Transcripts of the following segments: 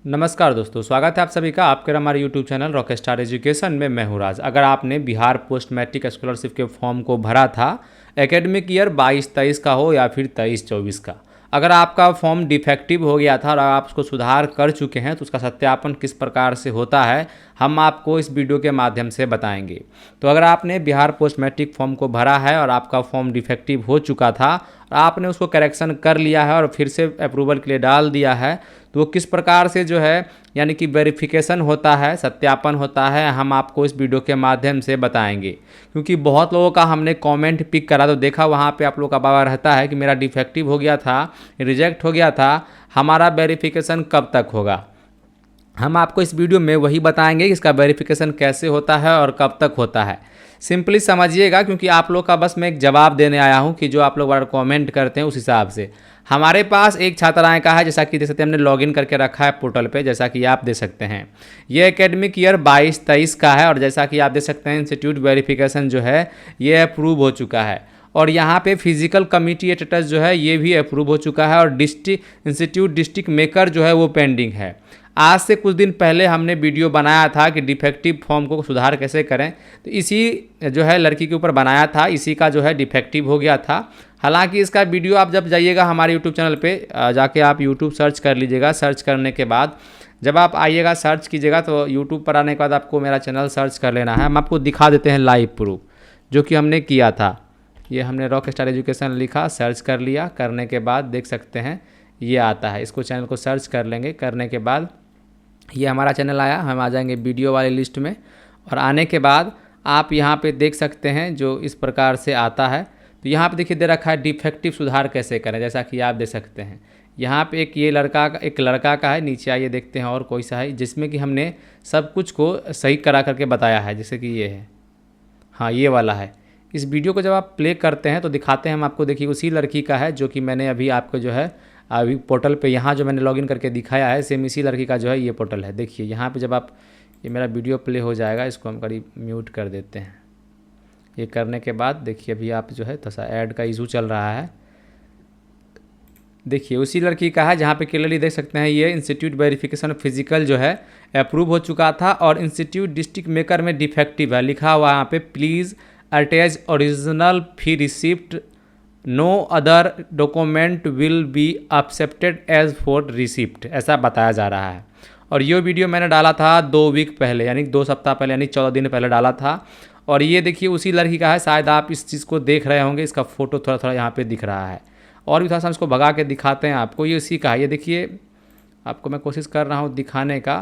नमस्कार दोस्तों, स्वागत है आप सभी का आपके हमारे यूट्यूब चैनल रॉकस्टार एजुकेशन में। मैं हूं राज। अगर आपने बिहार पोस्ट मैट्रिक स्कॉलरशिप के फॉर्म को भरा था एकेडमिक ईयर 22-23 का हो या फिर 23-24 का, अगर आपका फॉर्म डिफेक्टिव हो गया था और आप उसको सुधार कर चुके हैं तो उसका सत्यापन किस प्रकार से होता है हम आपको इस वीडियो के माध्यम से बताएंगे। तो अगर आपने बिहार पोस्ट मैट्रिक फॉर्म को भरा है और आपका फॉर्म डिफेक्टिव हो चुका था और आपने उसको करेक्शन कर लिया है और फिर से अप्रूवल के लिए डाल दिया है, तो वो किस प्रकार से जो है यानी कि वेरिफिकेशन होता है, सत्यापन होता है, हम आपको इस वीडियो के माध्यम से बताएंगे। क्योंकि बहुत लोगों का हमने कमेंट पिक करा तो देखा वहाँ पे आप लोगों का बाबा रहता है कि मेरा डिफेक्टिव हो गया था, रिजेक्ट हो गया था, हमारा वेरिफिकेशन कब तक होगा। हम आपको इस वीडियो में वही बताएंगे कि इसका वेरिफिकेशन कैसे होता है और कब तक होता है। सिंपली समझिएगा, क्योंकि आप लोग का बस मैं एक जवाब देने आया हूं कि जो आप लोग कमेंट करते हैं उस हिसाब से। हमारे पास एक छात्राएं का है, जैसा कि देख सकते हैं हमने लॉगिन करके रखा है पोर्टल पे, जैसा कि आप देख सकते हैं। ये एकेडमिक ईयर 22-23 का है और जैसा कि आप देख सकते हैं इंस्टीट्यूट वेरिफिकेशन जो है ये अप्रूव हो चुका है और यहाँ पे फिजिकल कमिटी स्टेटस जो है ये भी अप्रूव हो चुका है और डिस्ट्रिक्ट इंस्टीट्यूट डिस्ट्रिक्ट मेकर जो है वो पेंडिंग है। आज से कुछ दिन पहले हमने वीडियो बनाया था कि डिफेक्टिव फॉर्म को सुधार कैसे करें, तो इसी जो है लड़की के ऊपर बनाया था, इसी का जो है डिफेक्टिव हो गया था। हालांकि इसका वीडियो आप जब जाइएगा हमारे यूट्यूब चैनल पे जाके आप यूट्यूब सर्च कर लीजिएगा। सर्च करने के बाद जब आप आइएगा सर्च कीजिएगा तो यूट्यूब पर आने के बाद आपको मेरा चैनल सर्च कर लेना है। हम आपको दिखा देते हैं लाइव प्रूफ जो कि हमने किया था। ये हमने रॉकस्टार एजुकेशन लिखा, सर्च कर लिया, करने के बाद देख सकते हैं ये आता है। इसको चैनल को सर्च कर लेंगे, करने के बाद ये हमारा चैनल आया, हम आ जाएंगे वीडियो वाली लिस्ट में और आने के बाद आप यहाँ पे देख सकते हैं जो इस प्रकार से आता है। तो यहाँ पे देखिए दे रखा है डिफेक्टिव सुधार कैसे करें, जैसा कि आप देख सकते हैं। यहाँ पे एक लड़का का है, नीचे आइए देखते हैं और कोई सा है जिसमें कि हमने सब कुछ को सही करा करके बताया है, जैसे कि ये है, हाँ ये वाला है। इस वीडियो को जब आप प्ले करते हैं तो दिखाते हैं हम आपको। देखिए उसी लड़की का है जो कि मैंने अभी आपको जो है अभी पोर्टल पे यहाँ जो मैंने लॉगिन करके दिखाया है, सेम इसी लड़की का जो है ये पोर्टल है। देखिए यहाँ पे जब आप ये मेरा वीडियो प्ले हो जाएगा, इसको हम करीब म्यूट कर देते हैं। ये करने के बाद देखिए अभी आप जो है थोड़ा ऐड का इशू चल रहा है। देखिए उसी लड़की का है जहाँ पे क्लियरली देख सकते हैं ये इंस्टीट्यूट वेरिफिकेशन फिजिकल जो है अप्रूव हो चुका था और इंस्टीट्यूट डिस्ट्रिक्ट मेकर में डिफेक्टिव है लिखा हुआ यहाँ पे। Please attach original fee receipt, no other document will be accepted as for receipt, ऐसा बताया जा रहा है। और ये वीडियो मैंने डाला था 2 वीक पहले, यानी 2 सप्ताह पहले, यानी 14 दिन पहले डाला था। और ये देखिए उसी लड़की का है, शायद आप इस चीज़ को देख रहे होंगे, इसका फोटो थोड़ा थोड़ा यहाँ पे दिख रहा है। और भी थोड़ा सा इसको भगा के दिखाते हैं आपको, ये उसी का है। ये देखिए आपको मैं कोशिश कर रहा हूँ दिखाने का,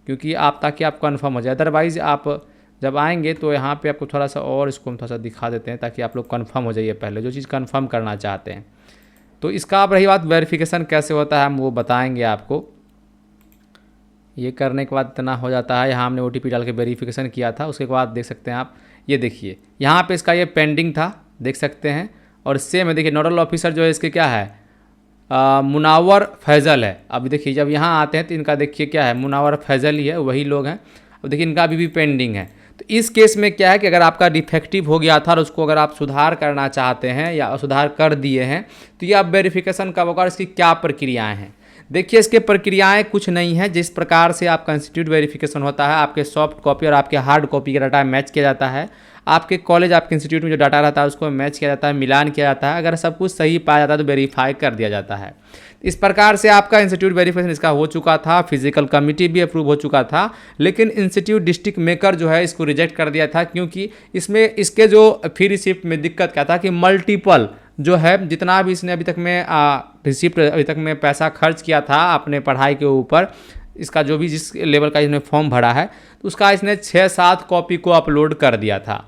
क्योंकि आप ताकि आप कन्फर्म हो जाए। अदरवाइज़ आप जब आएंगे तो यहाँ पे आपको थोड़ा सा और इसको हम थोड़ा सा दिखा देते हैं ताकि आप लोग कंफर्म हो जाइए पहले जो चीज़ कंफर्म करना चाहते हैं। तो इसका अब रही बात वेरिफिकेशन कैसे होता है, हम वो बताएंगे आपको। ये करने के बाद इतना हो जाता है, यहाँ हमने OTP डाल के वेरिफिकेशन किया था। उसके बाद देख सकते हैं आप, ये देखिए यहाँ पे इसका ये पेंडिंग था, देख सकते हैं। और सेम देखिए नोडल ऑफिसर जो है इसके क्या है, मुनावर फैज़ल है। अब देखिए जब यहाँ आते हैं तो इनका देखिए क्या है, मुनावर फैज़ल ही है, वही लोग हैं। अब देखिए इनका अभी भी पेंडिंग है। तो इस केस में क्या है कि अगर आपका डिफेक्टिव हो गया था और उसको अगर आप सुधार करना चाहते हैं या सुधार कर दिए हैं तो ये आप वेरिफिकेशन कब होगा, इसकी क्या प्रक्रियाएं हैं। देखिए इसके प्रक्रियाएं कुछ नहीं है। जिस प्रकार से आपका इंस्टीट्यूट वेरिफिकेशन होता है, आपके सॉफ्ट कॉपी और आपके हार्ड कॉपी का डाटा मैच किया जाता है, आपके कॉलेज आपके इंस्टीट्यूट में जो डाटा रहता है उसको मैच किया जाता है, मिलान किया जाता है। अगर सब कुछ सही पाया जाता है तो वेरीफाई कर दिया जाता है। इस प्रकार से आपका इंस्टीट्यूट वेरिफिकेशन इसका हो चुका था, फिजिकल कमिटी भी अप्रूव हो चुका था, लेकिन इंस्टीट्यूट डिस्ट्रिक्ट मेकर जो है इसको रिजेक्ट कर दिया था। क्योंकि इसमें इसके जो फी रिसिप्ट में दिक्कत क्या था कि मल्टीपल जो है जितना भी इसने अभी तक में रिसिप्ट अभी तक में पैसा खर्च किया था अपने पढ़ाई के ऊपर, इसका जो भी जिस लेवल का इसने फॉर्म भरा है तो उसका इसने 6-7 कॉपी को अपलोड कर दिया था।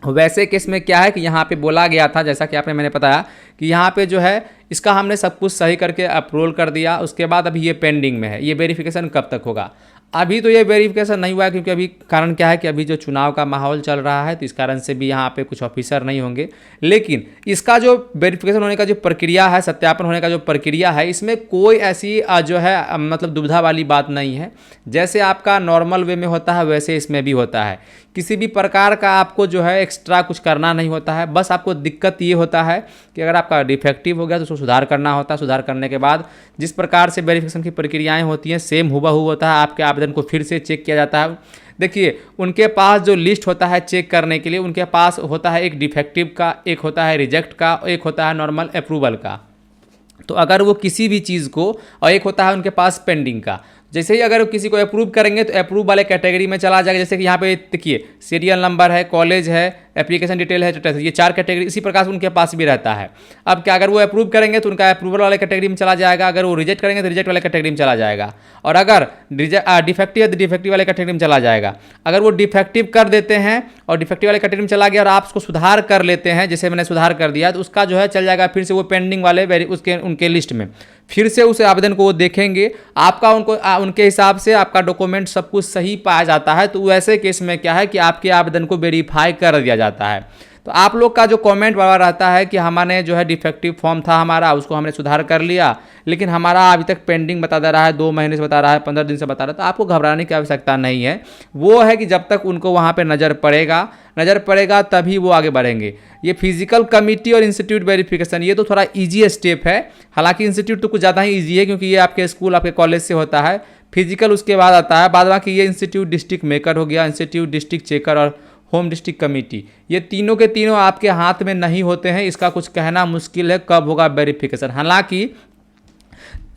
वैसे केस में क्या है कि यहाँ पे बोला गया था, जैसा कि मैंने बताया कि यहाँ पे जो है इसका हमने सब कुछ सही करके अप्रूवल कर दिया। उसके बाद अभी ये पेंडिंग में है, ये वेरिफिकेशन कब तक होगा। अभी तो ये वेरिफिकेशन नहीं हुआ है, क्योंकि अभी कारण क्या है कि अभी जो चुनाव का माहौल चल रहा है, तो इस कारण से भी यहाँ पे कुछ ऑफिसर नहीं होंगे। लेकिन इसका जो वेरिफिकेशन होने का जो प्रक्रिया है, सत्यापन होने का जो प्रक्रिया है, इसमें कोई ऐसी जो है मतलब दुविधा वाली बात नहीं है। जैसे आपका नॉर्मल वे में होता है वैसे इसमें भी होता है। किसी भी प्रकार का आपको जो है एक्स्ट्रा कुछ करना नहीं होता है। बस आपको दिक्कत ये होता है कि अगर आपका डिफेक्टिव हो गया तो उसको सुधार करना होता है। सुधार करने के बाद जिस प्रकार से वेरिफिकेशन की प्रक्रियाएं होती हैं सेम हुबहू होता है। आपके आवेदन को फिर से चेक किया जाता है। देखिए, उनके पास जो लिस्ट होता है चेक करने के लिए, उनके पास होता है एक डिफेक्टिव का, एक होता है रिजेक्ट का, एक होता है नॉर्मल अप्रूवल का। तो अगर वो किसी भी चीज़ को, और एक होता है उनके पास पेंडिंग का, जैसे ही अगर किसी को अप्रूव करेंगे तो अप्रूव वाले कैटेगरी में चला जाएगा। जैसे कि यहाँ पे देखिए, सीरियल नंबर है, कॉलेज है, एप्लीकेशन डिटेल है, ये 4 कैटेगरी इसी प्रकार से उनके पास भी रहता है। अब क्या, अगर वो अप्रूव करेंगे तो उनका अप्रूवल वाले कैटेगरी में चला जाएगा, अगर वो रिजेक्ट करेंगे तो रिजेक्ट वाले कैटेगरी में चला जाएगा, और अगर डिफेक्टिव है तो डिफेक्टिव वाले कैटेगरी में चला जाएगा। अगर वो डिफेक्टिव कर देते हैं और डिफेक्टिव वाले कैटेगरी में चला गया और आप उसको सुधार कर लेते हैं, जैसे मैंने सुधार कर दिया, तो उसका जो है चल जाएगा फिर से वो पेंडिंग वाले उसके उनके लिस्ट में। फिर से उस आवेदन को वो देखेंगे, आपका उनके हिसाब से आपका डॉक्यूमेंट सब कुछ सही पाया जाता है, तो वैसे केस में क्या है कि आपके आवेदन को वेरीफाई कर दिया जाता है। तो आप लोग का जो कमेंट वाला रहता है कि हमारे जो है डिफेक्टिव फॉर्म था हमारा, उसको हमने सुधार कर लिया, लेकिन हमारा अभी तक पेंडिंग बता दे रहा है, 2 महीने से बता रहा है, 15 दिन से बता रहा है, तो आपको घबराने की आवश्यकता नहीं है। वो है कि जब तक उनको वहाँ पे नज़र पड़ेगा तभी वो आगे बढ़ेंगे। ये फिजिकल कमिटी और इंस्टीट्यूट वेरिफिकेशन, ये तो थोड़ा ईजी स्टेप है। हालांकि इंस्टीट्यूट तो कुछ ज़्यादा ही ईजी है, क्योंकि ये आपके स्कूल, आपके कॉलेज से होता है। फिजिकल उसके बाद आता है, बाद बाकी ये इंस्टीट्यूट डिस्ट्रिक्ट मेकर हो गया, इंस्टीट्यूट डिस्ट्रिक्ट चेकर और होम डिस्ट्रिक्ट कमेटी, ये तीनों के तीनों आपके हाथ में नहीं होते हैं। इसका कुछ कहना मुश्किल है कब होगा वेरिफिकेशन। हालांकि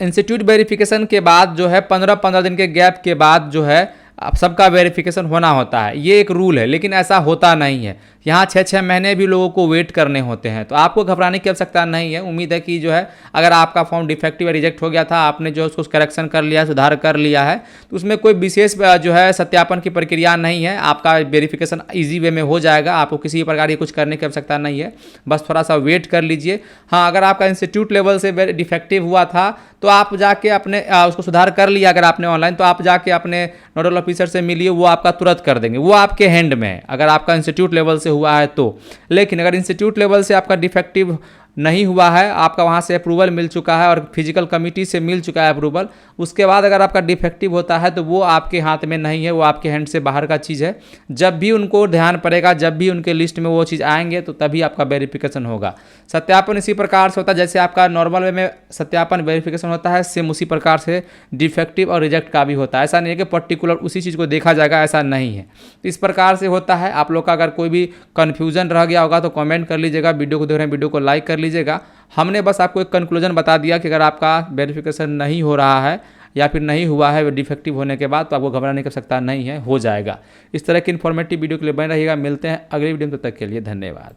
इंस्टीट्यूट वेरिफिकेशन के बाद जो है 15-15 दिन के गैप के बाद जो है आप सबका वेरिफिकेशन होना होता है, ये एक रूल है। लेकिन ऐसा होता नहीं है, यहाँ 6-6 महीने भी लोगों को वेट करने होते हैं। तो आपको घबराने की आवश्यकता नहीं है। उम्मीद है कि जो है अगर आपका फॉर्म डिफेक्टिव या रिजेक्ट हो गया था, आपने जो उसको करेक्शन कर लिया, सुधार कर लिया है, तो उसमें कोई विशेष जो है सत्यापन की प्रक्रिया नहीं है। आपका वेरिफिकेशन ईजी वे में हो जाएगा, आपको किसी प्रकार की कुछ करने की आवश्यकता नहीं है। बस थोड़ा सा वेट कर लीजिए। हाँ, अगर आपका इंस्टीट्यूट लेवल से डिफेक्टिव हुआ था तो आप जाके अपने उसको सुधार कर लिया अगर आपने ऑनलाइन, तो आप जाके अपने नोडल ऑफिसर से मिलिए, वो आपका तुरंत कर देंगे। वो आपके हैंड में है अगर आपका इंस्टीट्यूट लेवल से हुआ है तो। लेकिन अगर इंस्टीट्यूट लेवल से आपका डिफेक्टिव नहीं हुआ है, आपका वहाँ से अप्रूवल मिल चुका है और फिजिकल कमिटी से मिल चुका है अप्रूवल, उसके बाद अगर आपका डिफेक्टिव होता है तो वो आपके हाथ में नहीं है, वो आपके हैंड से बाहर का चीज़ है। जब भी उनको ध्यान पड़ेगा, जब भी उनके लिस्ट में वो चीज़ आएंगे, तो तभी आपका वेरिफिकेशन होगा। सत्यापन इसी प्रकार से होता है जैसे आपका नॉर्मल वे में सत्यापन वेरिफिकेशन होता है, सेम उसी प्रकार से डिफेक्टिव और रिजेक्ट का भी होता है। ऐसा नहीं है कि पर्टिकुलर उसी चीज़ को देखा जाएगा, ऐसा नहीं है। तो इस प्रकार से होता है। आप लोग का अगर कोई भी कन्फ्यूजन रह गया होगा तो कमेंट कर लीजिएगा। वीडियो को देख रहे हैं, वीडियो को लाइक कर लीजिएगा। हमने बस आपको एक कंक्लूजन बता दिया कि अगर आपका वेरिफिकेशन नहीं हो रहा है या फिर नहीं हुआ है डिफेक्टिव होने के बाद, तो आपको घबराने की आवश्यकता नहीं है, हो जाएगा। इस तरह की इन्फॉर्मेटिव वीडियो के लिए बने रहिएगा। मिलते हैं अगली वीडियो में, तब तक के लिए धन्यवाद।